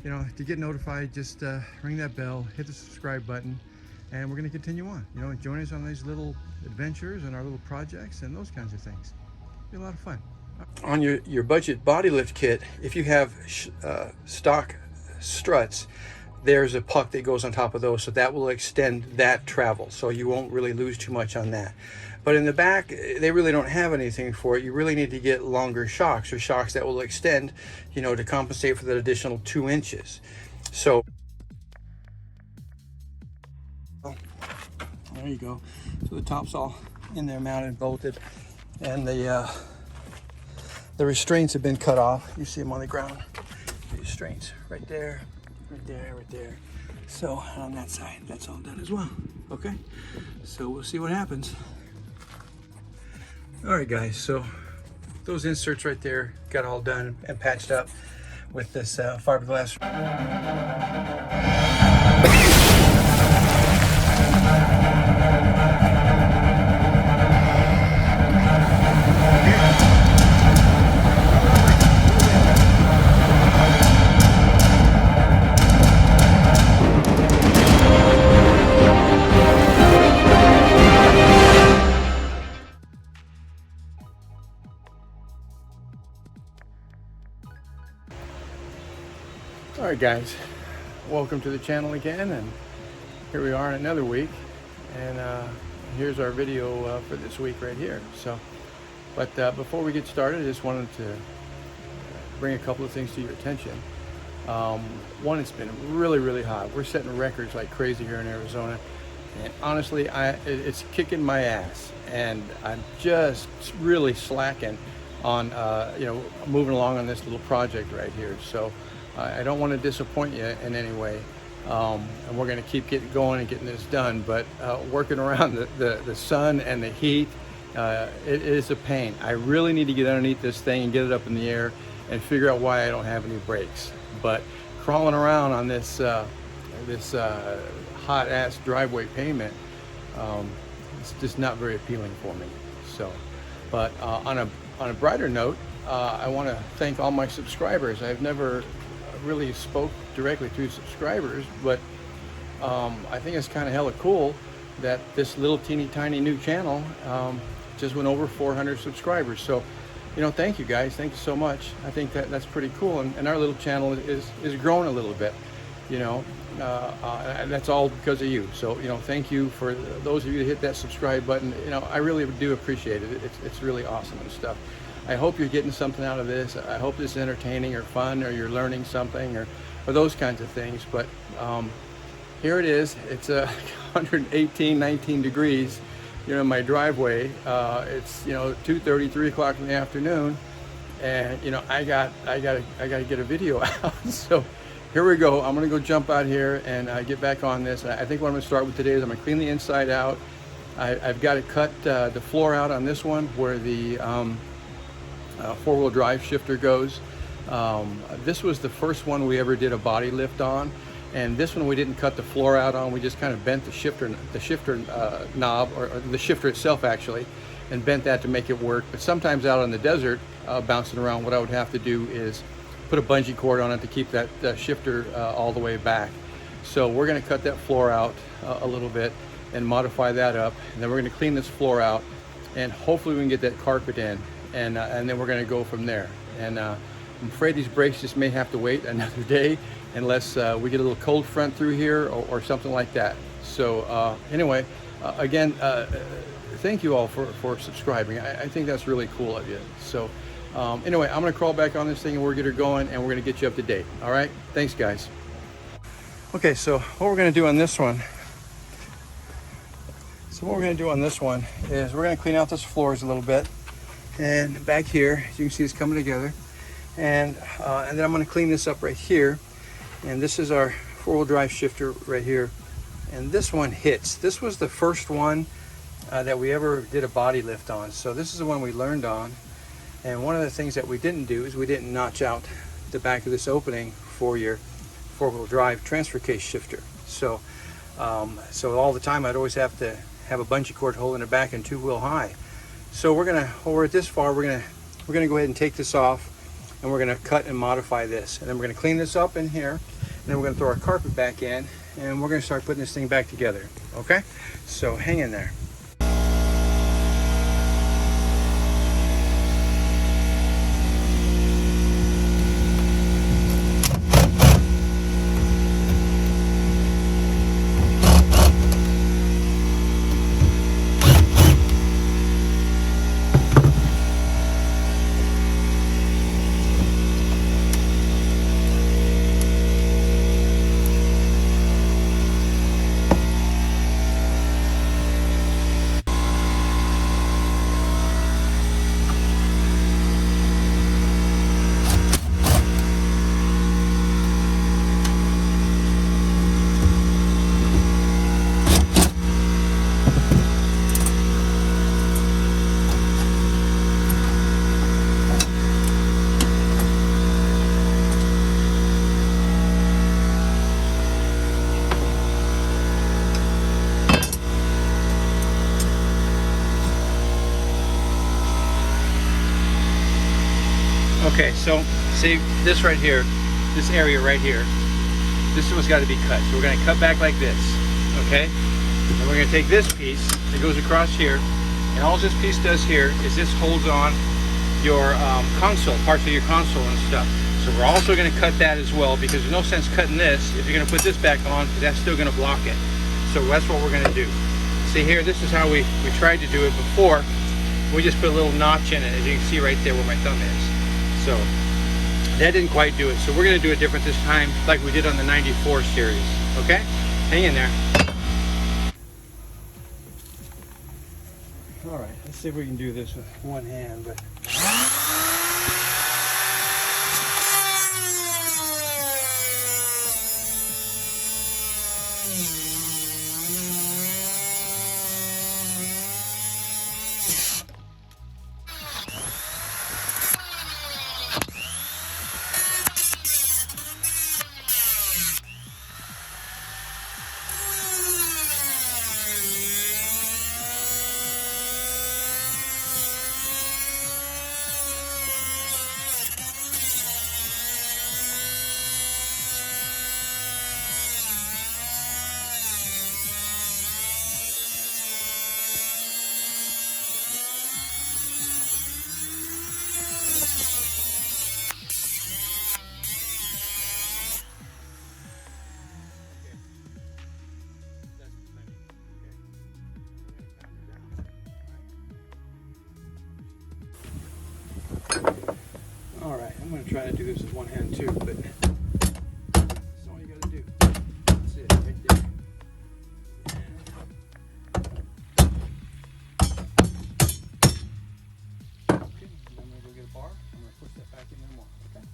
you know, to get notified, just ring that bell, hit the subscribe button, and we're going to continue on. You know, and join us on these little adventures and our little projects and those kinds of things. It'll be a lot of fun. On your budget body lift kit, if you have stock struts, there's a puck that goes on top of those, so that will extend that travel, so you won't really lose too much on that. But in the back, they really don't have anything for it. You really need to get longer shocks, or shocks that will extend, you know, to compensate for that additional 2 inches. So there you go. So the top's all in there, mounted, bolted, and the restraints have been cut off. You see them on the ground. The restraints right there, right there, right there. So on that side, that's all done as well. Okay, so we'll see what happens. All right, guys. So those inserts right there got all done and patched up with this fiberglass. All right, guys, welcome to the channel again, and here we are in another week, and here's our video for this week right here. So, but before we get started, I just wanted to bring a couple of things to your attention. One, it's been really hot. We're setting records like crazy here in Arizona, and honestly, it's kicking my ass, and I'm just really slacking on you know, moving along on this little project right here. So I don't want to disappoint you in any way, and we're going to keep getting going and getting this done, but working around the sun and the heat, it is a pain. I really need to get underneath this thing and get it up in the air and figure out why I don't have any brakes. But crawling around on this hot ass driveway pavement, it's just not very appealing for me. So, but on a brighter note, I want to thank all my subscribers. I've never really spoke directly to subscribers, but I think it's kind of hella cool that this little teeny tiny new channel just went over 400 subscribers. So, you know, thank you guys, thank you so much. I think that's pretty cool, and our little channel is growing a little bit, you know, and that's all because of you. So, you know, thank you for those of you that hit that subscribe button. You know, I really do appreciate it. It's really awesome and stuff. I hope you're getting something out of this. I hope this is entertaining or fun, or you're learning something, or those kinds of things. But here it is. It's 19 degrees, you know, in my driveway. It's, you know, 2:30, 3 o'clock in the afternoon, and you know, I gotta get a video out. So here we go. I'm gonna go jump out here and get back on this. I think what I'm gonna start with today is I'm gonna clean the inside out. I've got to cut the floor out on this one where the four-wheel drive shifter goes. This was the first one we ever did a body lift on, and this one we didn't cut the floor out on. We just kind of bent the shifter knob, or the shifter itself actually, and bent that to make it work. But sometimes out on the desert, bouncing around, what I would have to do is put a bungee cord on it to keep that shifter all the way back. So we're going to cut that floor out a little bit and modify that up, and then we're going to clean this floor out, and hopefully we can get that carpet in. And then we're going to go from there. And I'm afraid these brakes just may have to wait another day unless we get a little cold front through here, or something like that. So anyway, again, thank you all for subscribing. I think that's really cool of you. So anyway, I'm going to crawl back on this thing, and we're going to get her going, and we're going to get you up to date. All right? Thanks, guys. Okay, so what we're going to do on this one is we're going to clean out those floors a little bit. And back here, as you can see, it's coming together, and then I'm going to clean this up right here. And this is our four-wheel drive shifter right here, and this one hits. This was the first one that we ever did a body lift on, so this is the one we learned on. And one of the things that we didn't do is we didn't notch out the back of this opening for your four-wheel drive transfer case shifter. So so all the time I'd always have to have a bungee cord holding it back and two-wheel high. So we're at this far, we're gonna go ahead and take this off, and we're going to cut and modify this. And then we're going to clean this up in here, and then we're going to throw our carpet back in, and we're going to start putting this thing back together. Okay, so hang in there. Okay, so see this right here, this area right here, this one's got to be cut. So we're going to cut back like this, okay? And we're going to take this piece that goes across here, and all this piece does here is this holds on your console, parts of your console and stuff. So we're also going to cut that as well, because there's no sense cutting this if you're going to put this back on, because that's still going to block it. So that's what we're going to do. See here, this is how we tried to do it before. We just put a little notch in it, as you can see right there where my thumb is. So that didn't quite do it. So we're going to do it different this time, like we did on the 94 series. Okay? Hang in there. All right, let's see if we can do this with one hand. But all right, I'm going to try to do this with one hand too, but that's all you got to do. That's it, right there. Okay, and then I'm going to go get a bar. I'm going to push that back in there more. Okay.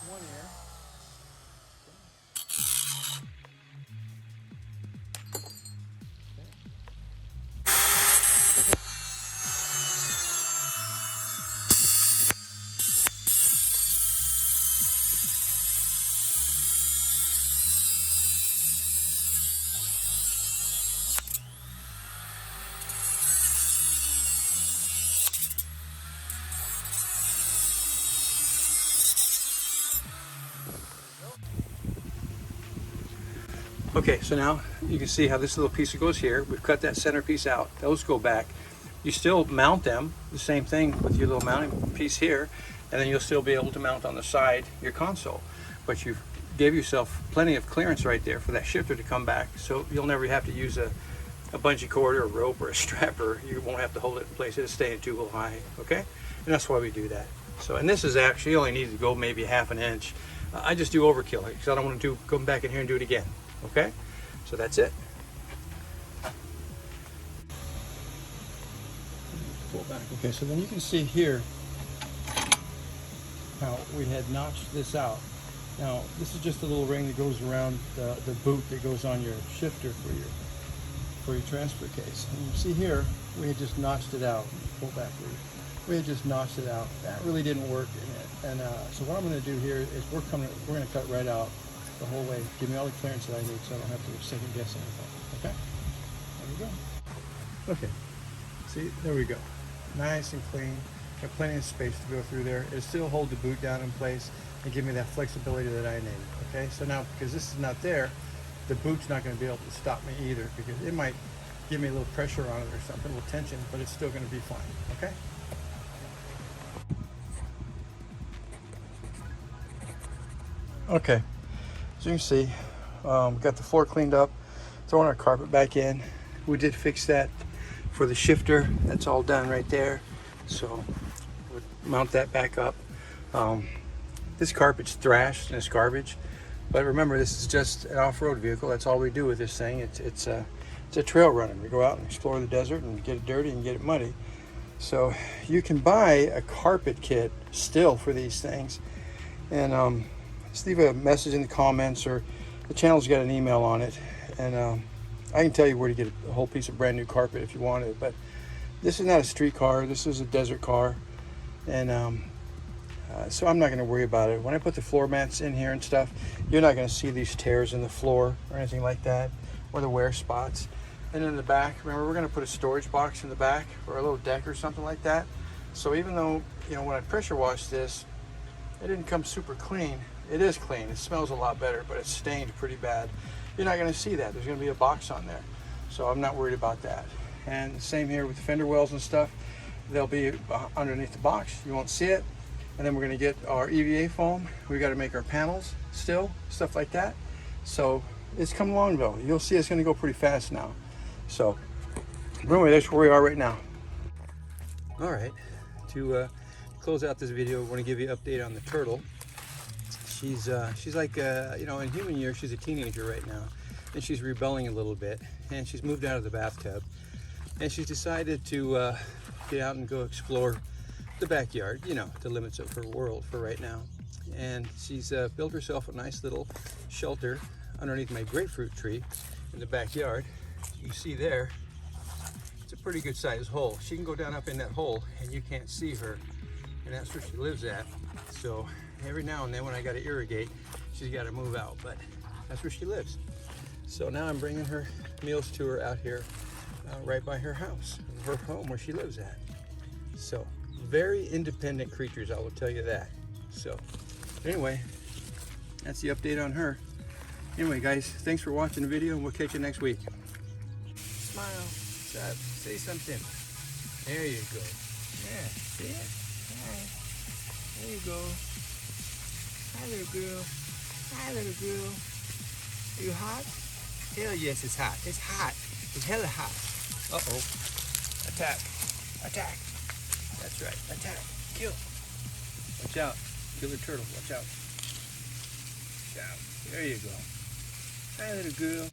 One ear. Okay, so now you can see how this little piece goes here. We've cut that center piece out. Those go back. You still mount them, the same thing with your little mounting piece here, and then you'll still be able to mount on the side your console. But you gave yourself plenty of clearance right there for that shifter to come back, so you'll never have to use a bungee cord or a rope or a strapper. You won't have to hold it in place. It'll stay too high, okay? And that's why we do that. So, and this is actually, you only need to go maybe half an inch. I just do overkill because I don't want to come back in here and do it again. Okay, so that's it. Pull back. Okay, so then you can see here how we had notched this out. Now this is just a little ring that goes around the boot that goes on your shifter for your transfer case. And you see here we had just notched it out. Pull back. we had just notched it out. That really didn't work in it. And so what I'm going to do here is we're going to cut right out the whole way. Give me all the clearance that I need so I don't have to second guess anything. Okay? There we go. Okay. See, there we go. Nice and clean. Got plenty of space to go through there. It'll still hold the boot down in place and give me that flexibility that I need. Okay, so now because this is not there, the boot's not going to be able to stop me either, because it might give me a little pressure on it or something, a little tension, but it's still going to be fine. Okay. Okay, as you can see, got the floor cleaned up, throwing our carpet back in. We did fix that for the shifter. That's all done right there. So we'll mount that back up. This carpet's thrashed and it's garbage, but remember, this is just an off-road vehicle. That's all we do with this thing. It's a trail runner. We go out and explore the desert and get it dirty and get it muddy. So you can buy a carpet kit still for these things, and just leave a message in the comments, or the channel's got an email on it, and I can tell you where to get a whole piece of brand new carpet if you want it. But this is not a street car, this is a desert car, and so I'm not going to worry about it. When I put the floor mats in here and stuff, you're not going to see these tears in the floor or anything like that, or the wear spots. And in the back, remember, we're going to put a storage box in the back, or a little deck or something like that. So even though, you know, when I pressure washed this, it didn't come super clean. It is clean. It smells a lot better, but it's stained pretty bad. You're not going to see that. There's going to be a box on there. So I'm not worried about that. And the same here with the fender wells and stuff. They'll be underneath the box. You won't see it. And then we're going to get our EVA foam. We got to make our panels still, stuff like that. So it's coming along though. You'll see it's going to go pretty fast now. So anyway, that's where we are right now. All right, to close out this video, I want to give you an update on the turtle. She's like, you know, in human years, she's a teenager right now, and she's rebelling a little bit, and she's moved out of the bathtub, and she's decided to get out and go explore the backyard, you know, the limits of her world for right now. And she's built herself a nice little shelter underneath my grapefruit tree in the backyard. You see there, it's a pretty good sized hole. She can go down up in that hole and you can't see her, and that's where she lives at. So every now and then when I got to irrigate, she's got to move out, but that's where she lives. So now I'm bringing her meals to her out here right by her house, her home where she lives at. So very independent creatures, I will tell you that. So anyway, that's the update on her. Anyway guys, thanks for watching the video, and we'll catch you next week. Smile, say something. There you go. Yeah, see it? Hi. There you go. Hi little girl. Hi little girl. Are you hot? Hell yes, it's hot. It's hot. It's hella hot. Uh-oh. Attack. Attack. That's right. Attack. Kill. Watch out. Killer turtle. Watch out. Watch out. There you go. Hi little girl.